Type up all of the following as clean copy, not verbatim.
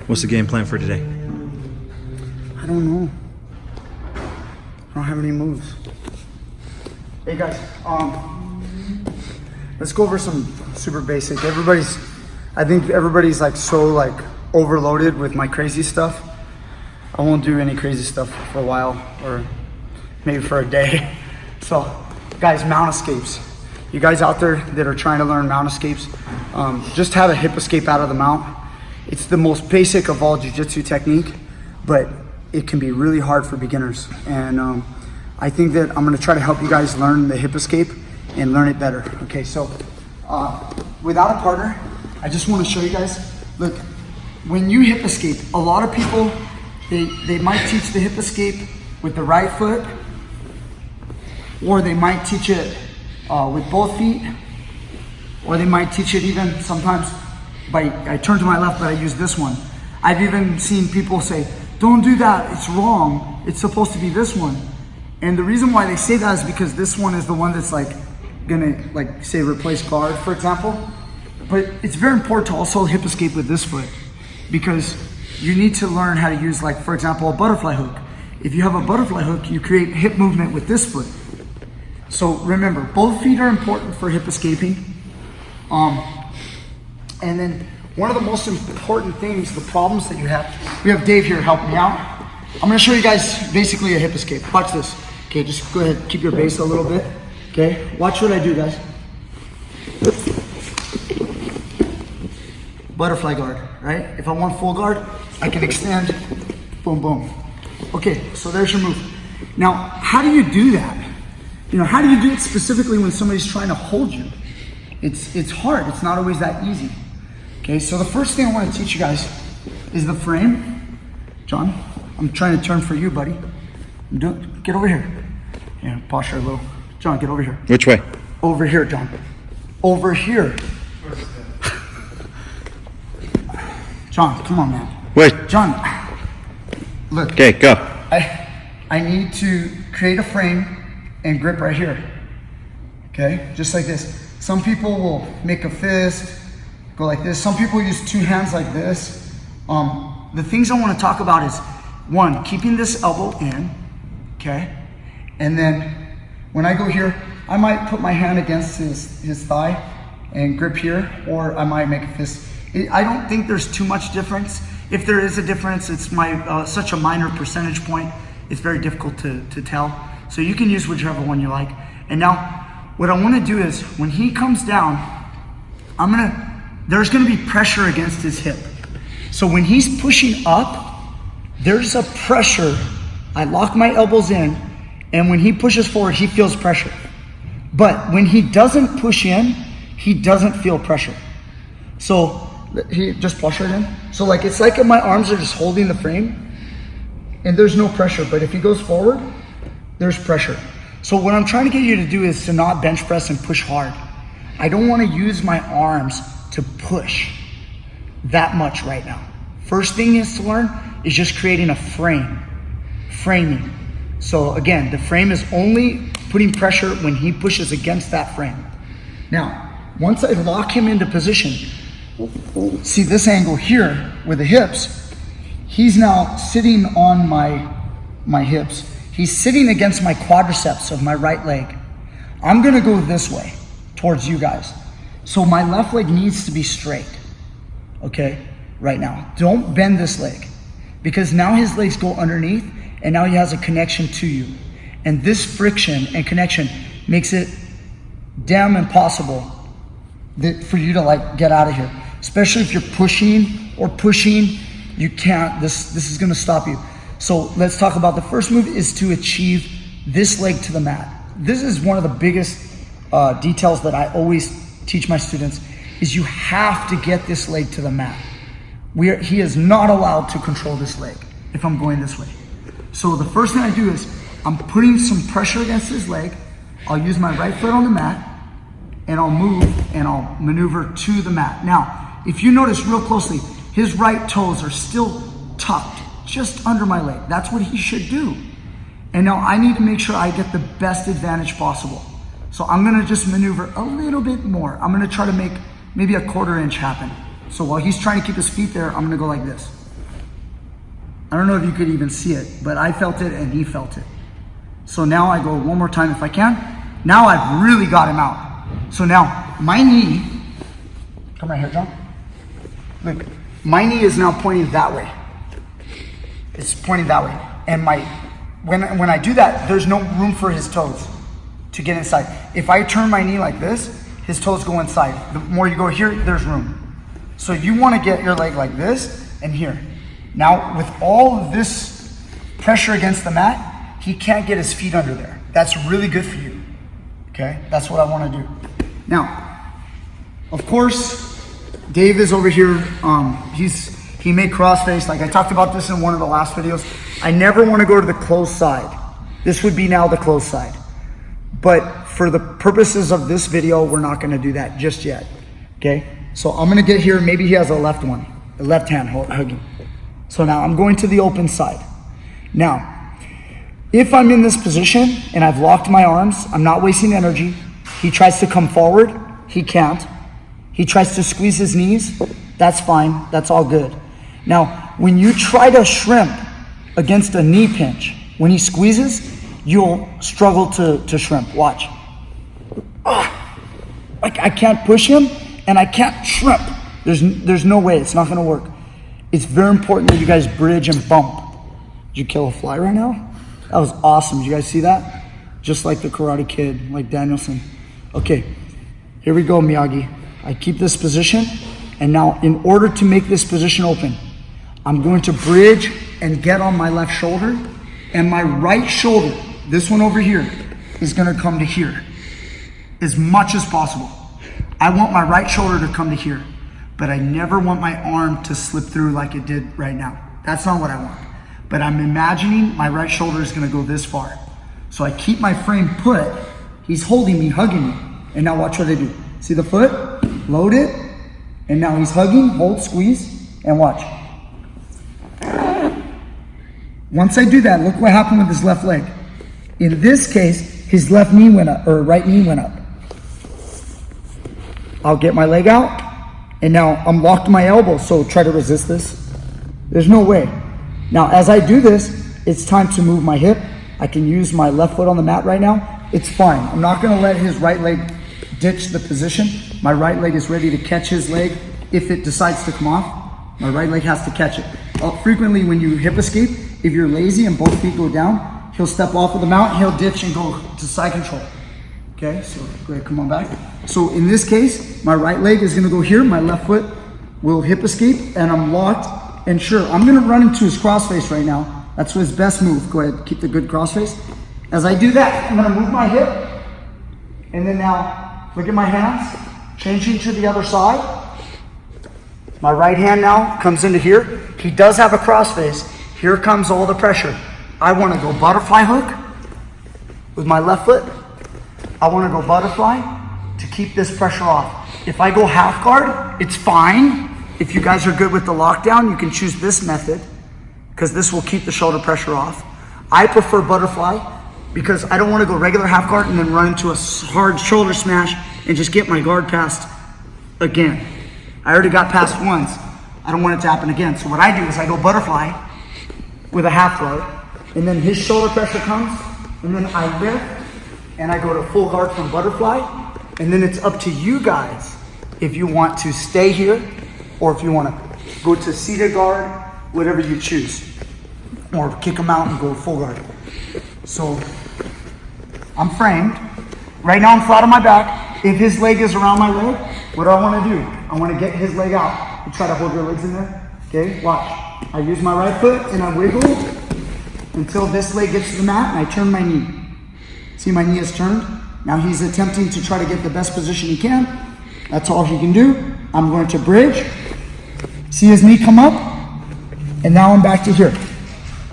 What's the game plan for today? I don't know. I don't have any moves. Hey guys, let's go over some super basic. I think everybody's like so like overloaded with my crazy stuff. I won't do any crazy stuff for a while, or maybe for a day. So guys, mount escapes. You guys out there that are trying to learn mount escapes, just have a hip escape out of the mount. It's the most basic of all jiu-jitsu technique, but it can be really hard for beginners. And I think that I'm gonna try to help you guys learn the hip escape and learn it better. Okay, so without a partner, I just wanna show you guys, look, when you hip escape, a lot of people, they might teach the hip escape with the right foot, or they might teach it with both feet, or they might teach it even sometimes I turn to my left, but I use this one. I've even seen people say, don't do that, it's wrong. It's supposed to be this one. And the reason why they say that is because this one is the one that's like gonna, like say, replace guard, for example. But it's very important to also hip escape with this foot, because you need to learn how to use, like, for example, a butterfly hook. If you have a butterfly hook, you create hip movement with this foot. So remember, both feet are important for hip escaping. And then one of the most important things, the problems that you have, we have Dave here helping me out. I'm gonna show you guys basically a hip escape. Watch this. Okay, just go ahead, keep your base a little bit. Okay, watch what I do, guys. Butterfly guard, right? If I want full guard, I can extend, boom, boom. Okay, so there's your move. Now, how do you do that? You know, how do you do it specifically when somebody's trying to hold you? It's hard, it's not always that easy. Okay, so the first thing I want to teach you guys is the frame. John, I'm trying to turn for you, buddy. Get over here. Yeah, posture a little. John, get over here. Which way? Over here, John. Over here. John, come on, man. Wait. John, look. Okay, go. I need to create a frame and grip right here. Okay, just like this. Some people will make a fist, go like this. Some people use two hands like this. The things I want to talk about is, one, keeping this elbow in, okay? And then when I go here, I might put my hand against his thigh and grip here, or I might make a fist. I don't think there's too much difference. If there is a difference, it's such a minor percentage point, it's very difficult to tell. So you can use whichever one you like. And now, what I want to do is, when he comes down, there's gonna be pressure against his hip. So when he's pushing up, there's a pressure. I lock my elbows in, and when he pushes forward, he feels pressure. But when he doesn't push in, he doesn't feel pressure. So he just push it in. So like, it's like my arms are just holding the frame, and there's no pressure. But if he goes forward, there's pressure. So what I'm trying to get you to do is to not bench press and push hard. I don't want to use my arms to push that much right now. First thing is to learn is just creating a framing. So again, the frame is only putting pressure when he pushes against that frame. Now, once I lock him into position, see this angle here with the hips, he's now sitting on my hips. He's sitting against my quadriceps of my right leg. I'm gonna go this way towards you guys. So my left leg needs to be straight, okay, right now. Don't bend this leg, because now his legs go underneath, and now he has a connection to you. And this friction and connection makes it damn impossible for you to like get out of here. Especially if you're pushing, you can't, this is gonna stop you. So let's talk about the first move is to achieve this leg to the mat. This is one of the biggest details that I always teach my students, is you have to get this leg to the mat. He is not allowed to control this leg if I'm going this way. So the first thing I do is I'm putting some pressure against his leg. I'll use my right foot on the mat, and I'll move and I'll maneuver to the mat. Now, if you notice real closely, his right toes are still tucked just under my leg. That's what he should do. And now I need to make sure I get the best advantage possible. So I'm gonna just maneuver a little bit more. I'm gonna try to make maybe a 1/4 inch happen. So while he's trying to keep his feet there, I'm gonna go like this. I don't know if you could even see it, but I felt it and he felt it. So now I go one more time if I can. Now I've really got him out. So now my knee, come right here, John. Look, my knee is now pointing that way. It's pointing that way. And when I do that, there's no room for his toes to get inside. If I turn my knee like this, his toes go inside. The more you go here, there's room. So you want to get your leg like this and here. Now, with all of this pressure against the mat, he can't get his feet under there. That's really good for you. Okay? That's what I want to do. Now, of course, Dave is over here. He made crossface. Like I talked about this in one of the last videos. I never want to go to the closed side. This would be now the closed side. But for the purposes of this video, we're not going to do that just yet. Okay? So I'm going to get here. Maybe he has a left hand hugging. So now I'm going to the open side. Now, if I'm in this position and I've locked my arms, I'm not wasting energy. He tries to come forward. He can't. He tries to squeeze his knees. That's fine. That's all good. Now, when you try to shrimp against a knee pinch, when he squeezes, you'll struggle to shrimp. Watch. Like I can't push him and I can't shrimp. There's no way. It's not going to work. It's very important that you guys bridge and bump. Did you kill a fly right now? That was awesome. Did you guys see that? Just like the Karate Kid, like Danielson. Okay, here we go, Miyagi. I keep this position, and now in order to make this position open, I'm going to bridge and get on my left shoulder, and my right shoulder, this one over here, is going to come to here as much as possible. I want my right shoulder to come to here, but I never want my arm to slip through like it did right now. That's not what I want. But I'm imagining my right shoulder is gonna go this far. So I keep my frame put, he's holding me, hugging me. And now watch what I do. See the foot? Load it. And now he's hugging, hold, squeeze, and watch. Once I do that, look what happened with his left leg. In this case, his left knee went up, or right knee went up. I'll get my leg out. And now I'm locked to my elbow, so try to resist this. There's no way. Now, as I do this, it's time to move my hip. I can use my left foot on the mat right now. It's fine. I'm not going to let his right leg ditch the position. My right leg is ready to catch his leg if it decides to come off. My right leg has to catch it. Frequently, when you hip escape, if you're lazy and both feet go down, he'll step off of the mount, he'll ditch and go to side control. Okay, so go ahead, come on back. So in this case, my right leg is gonna go here, my left foot will hip escape, and I'm locked. And sure, I'm gonna run into his crossface right now. That's his best move. Go ahead, keep the good crossface. As I do that, I'm gonna move my hip, and then now, look at my hands, changing to the other side. My right hand now comes into here. He does have a crossface. Here comes all the pressure. I wanna go butterfly hook with my left foot. I want to go butterfly to keep this pressure off. If I go half guard, it's fine. If you guys are good with the lockdown, you can choose this method because this will keep the shoulder pressure off. I prefer butterfly because I don't want to go regular half guard and then run into a hard shoulder smash and just get my guard passed again. I already got passed once. I don't want it to happen again. So what I do is I go butterfly with a half guard, and then his shoulder pressure comes, and then I lift, and I go to full guard from butterfly, and then it's up to you guys if you want to stay here or if you want to go to seated guard, whatever you choose, or kick them out and go full guard. So I'm framed. Right now I'm flat on my back. If his leg is around my leg, what do I want to do? I want to get his leg out. You try to hold your legs in there. Okay, watch. I use my right foot and I wiggle until this leg gets to the mat and I turn my knee. See, my knee has turned. Now he's attempting to try to get the best position he can. That's all he can do. I'm going to bridge. See his knee come up? And now I'm back to here.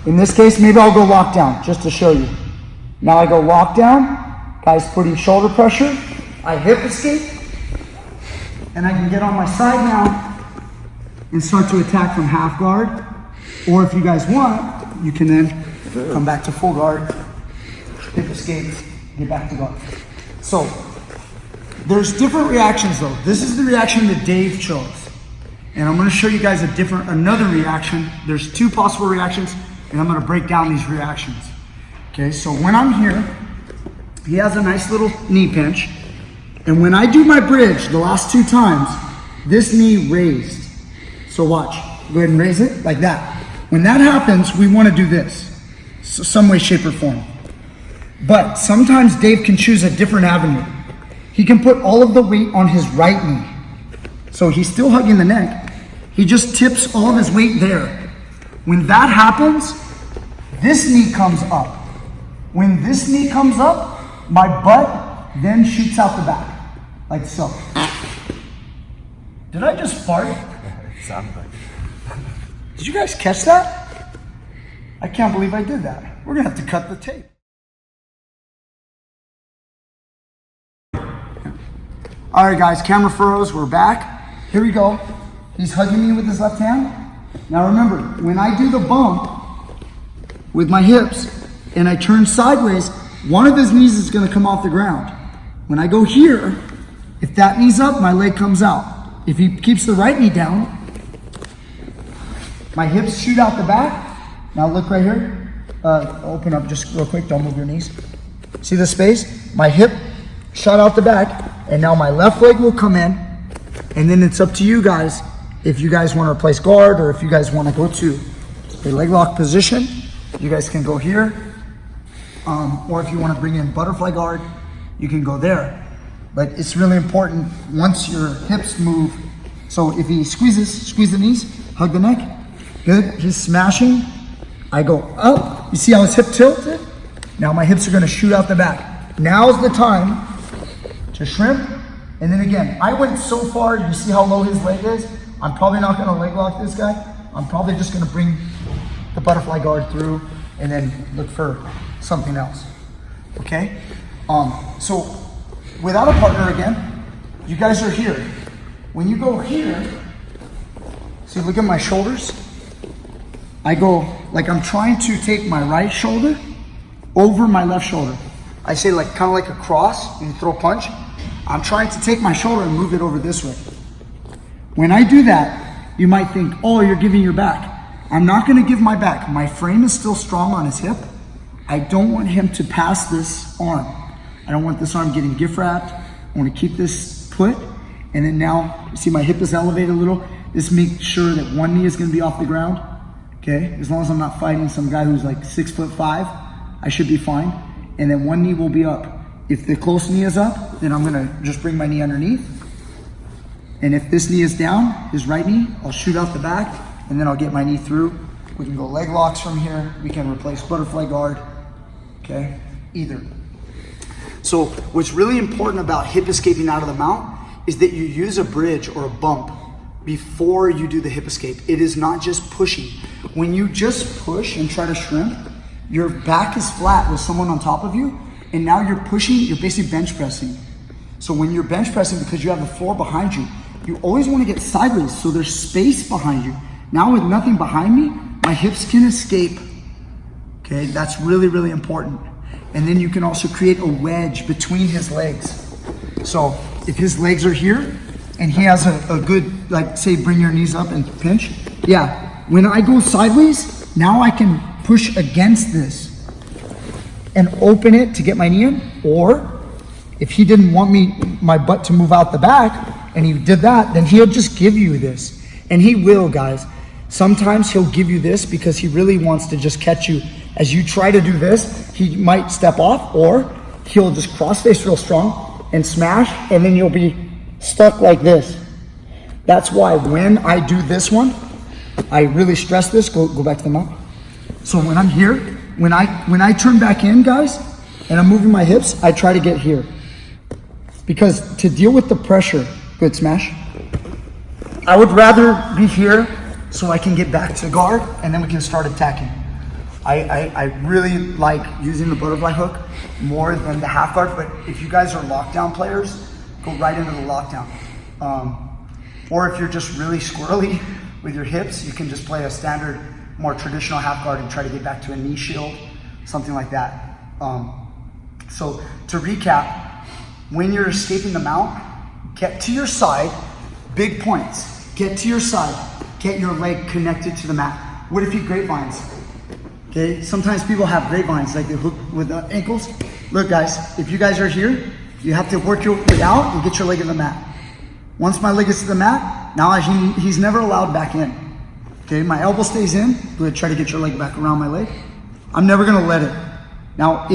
In this case, maybe I'll go lock down just to show you. Now I go lock down. Guy's putting shoulder pressure. I hip escape. And I can get on my side now and start to attack from half guard. Or if you guys want, you can then come back to full guard. Hip escape, get back to guard. So, there's different reactions though. This is the reaction that Dave chose. And I'm gonna show you guys another reaction. There's 2 possible reactions, and I'm gonna break down these reactions. Okay, so when I'm here, he has a nice little knee pinch. And when I do my bridge the last 2 times, this knee raised. So watch, go ahead and raise it like that. When that happens, we wanna do this, so some way, shape, or form. But sometimes Dave can choose a different avenue. He can put all of the weight on his right knee. So he's still hugging the neck. He just tips all of his weight there. When that happens, this knee comes up. When this knee comes up, my butt then shoots out the back, like so. Did I just fart? It sounded like it. Did you guys catch that? I can't believe I did that. We're gonna have to cut the tape. All right, guys, camera furrows, we're back. Here we go. He's hugging me with his left hand. Now remember, when I do the bump with my hips and I turn sideways, one of his knees is gonna come off the ground. When I go here, if that knee's up, my leg comes out. If he keeps the right knee down, my hips shoot out the back. Now look right here. Open up just real quick, don't move your knees. See the space? My hip shot out the back, and now my left leg will come in, and then it's up to you guys if you guys want to replace guard or if you guys want to go to a leg lock position. You guys can go here, or if you want to bring in butterfly guard, you can go there. But it's really important once your hips move. So if he squeezes, squeeze the knees, hug the neck. Good, he's smashing. I go up. You see how his hip tilted? Now my hips are gonna shoot out the back. Now's the time to shrimp. And then again, I went so far, you see how low his leg is? I'm probably not gonna leg lock this guy. I'm probably just gonna bring the butterfly guard through and then look for something else, okay? So without a partner again, you guys are here. When you go here, see, look at my shoulders. I go, like I'm trying to take my right shoulder over my left shoulder. I say like, kind of like a cross, when you throw a punch. I'm trying to take my shoulder and move it over this way. When I do that, you might think, oh, you're giving your back. I'm not gonna give my back. My frame is still strong on his hip. I don't want him to pass this arm. I don't want this arm getting gift wrapped. I wanna keep this put. And then now, you see my hip is elevated a little. This makes sure that one knee is gonna be off the ground. Okay, as long as I'm not fighting some guy who's like 6'5", I should be fine. And then one knee will be up. If the close knee is up, then I'm gonna just bring my knee underneath. And if this knee is down, his right knee, I'll shoot out the back, and then I'll get my knee through. We can go leg locks from here. We can replace butterfly guard, okay? Either. So what's really important about hip escaping out of the mount is that you use a bridge or a bump before you do the hip escape. It is not just pushing. When you just push and try to shrimp, your back is flat with someone on top of you, and now you're pushing, you're basically bench pressing. So when you're bench pressing, because you have the floor behind you, you always want to get sideways so there's space behind you. Now with nothing behind me, my hips can escape. Okay, that's really, really important. And then you can also create a wedge between his legs. So if his legs are here, and he has a good, like say, bring your knees up and pinch. Yeah, when I go sideways, now I can push against this and open it to get my knee in. Or if he didn't want my butt to move out the back, and he did that, then he'll just give you this. And he will, guys. Sometimes he'll give you this because he really wants to just catch you. As you try to do this, he might step off, or he'll just cross face real strong and smash, and then you'll be stuck like this. That's why when I do this one, I really stress this. Go back to the mount. So when I'm here, when I turn back in, guys, and I'm moving my hips, I try to get here. Because to deal with the pressure, good smash, I would rather be here so I can get back to guard, and then we can start attacking. I really like using the butterfly hook more than the half guard, but if you guys are lockdown players, go right into the lockdown. Or if you're just really squirrely with your hips, you can just play a standard, more traditional half guard and try to get back to a knee shield, something like that. So to recap, when you're escaping the mount, get to your side, big points. get to your side, get your leg connected to the mat. What if you grapevines? Okay, sometimes people have grapevines, like they hook with the ankles. Look guys, if you guys are here, you have to work your way out and get your leg in the mat. Once my leg is to the mat, now he's never allowed back in. Okay, my elbow stays in. Go ahead, try to get your leg back around my leg. I'm never gonna let it. Now,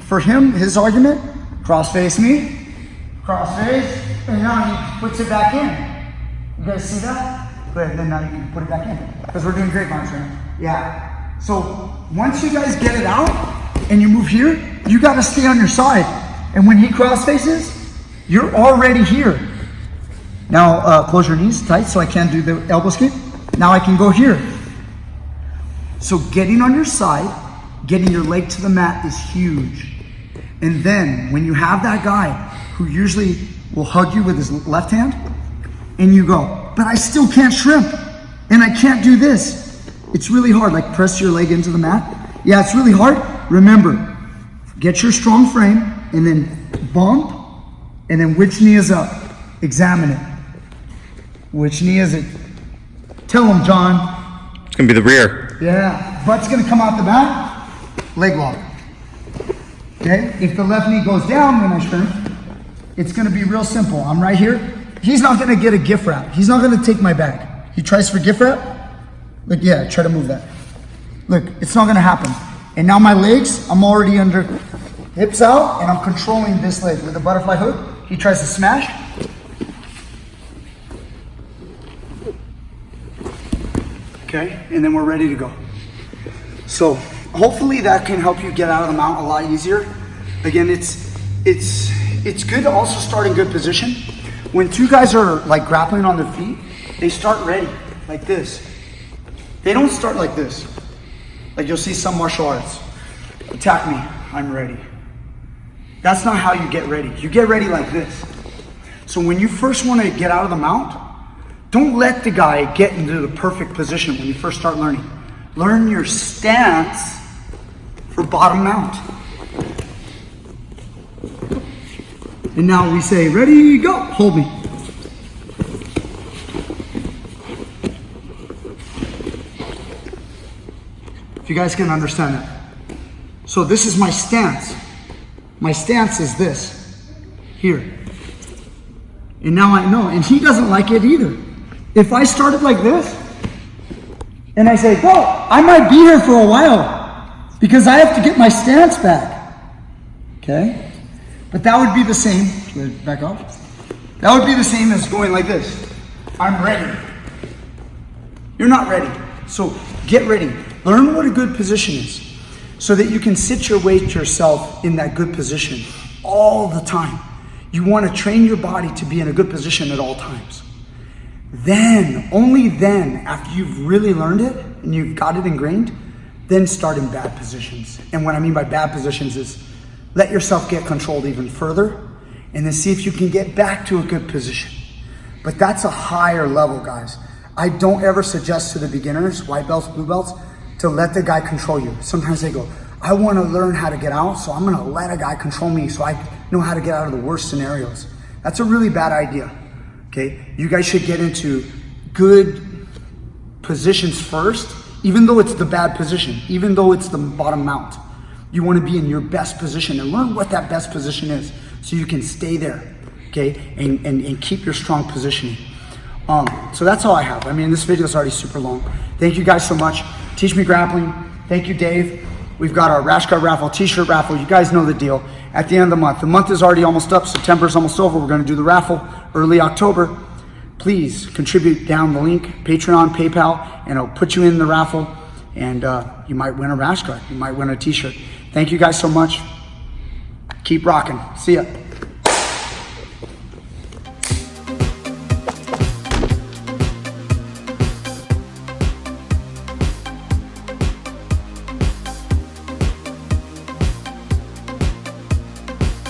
for him, his argument, cross face me, cross face, and now he puts it back in. You guys see that? Go ahead, then now you can put it back in. Because we're doing grapevines right now. Yeah. So once you guys get it out and you move here, you gotta stay on your side. And when he cross faces, you're already here. Now close your knees tight so I can't do the elbow skate. Now I can go here. So getting on your side, getting your leg to the mat is huge. And then when you have that guy who usually will hug you with his left hand, and you go, but I still can't shrimp, and I can't do this. It's really hard, like press your leg into the mat. Yeah, it's really hard. Remember, get your strong frame, and then bump, and then which knee is up? Examine it. Which knee is it? Tell him, John. It's gonna be the rear. Yeah, butt's gonna come out the back, leg lock. Okay, if the left knee goes down when I shrimp, it's gonna be real simple. I'm right here. He's not gonna get a gift wrap. He's not gonna take my bag. He tries for gift wrap. Look, yeah, try to move that. Look, it's not gonna happen. And now my legs, I'm already under, hips out, and I'm controlling this leg with a butterfly hook. He tries to smash. Okay, and then we're ready to go. So hopefully that can help you get out of the mount a lot easier. Again, it's good to also start in good position. When two guys are like grappling on their feet, they start ready, like this. They don't start like this. Like you'll see some martial arts. Attack me, I'm ready. That's not how you get ready. You get ready like this. So when you first want to get out of the mount, don't let the guy get into the perfect position when you first start learning. Learn your stance for bottom mount. And now we say, ready, go, hold me. If you guys can understand that. So this is my stance. My stance is this, here. And now I know, and he doesn't like it either. If I started like this, and I say, go, I might be here for a while because I have to get my stance back. Okay? But that would be the same, back up. That would be the same as going like this. I'm ready. You're not ready. So get ready. Learn what a good position is so that you can situate yourself in that good position all the time. You want to train your body to be in a good position at all times. Then, only then, after you've really learned it and you've got it ingrained, then start in bad positions. And what I mean by bad positions is let yourself get controlled even further and then see if you can get back to a good position. But that's a higher level, guys. I don't ever suggest to the beginners, white belts, blue belts, to let the guy control you. Sometimes they go, I want to learn how to get out, so I'm going to let a guy control me so I know how to get out of the worst scenarios. That's a really bad idea. Okay, you guys should get into good positions first, even though it's the bad position, even though it's the bottom mount. You want to be in your best position and learn what that best position is so you can stay there, okay, and keep your strong positioning. So that's all I have. I mean, this video is already super long. Thank you guys so much. Teach Me Grappling. Thank you, Dave. We've got our rash guard raffle, t-shirt raffle. You guys know the deal. At the end of the month. The month is already almost up. September's almost over. We're going to do the raffle early October. Please contribute down the link, Patreon, PayPal, and it'll put you in the raffle. And you might win a rash guard. You might win a t-shirt. Thank you guys so much. Keep rocking. See ya.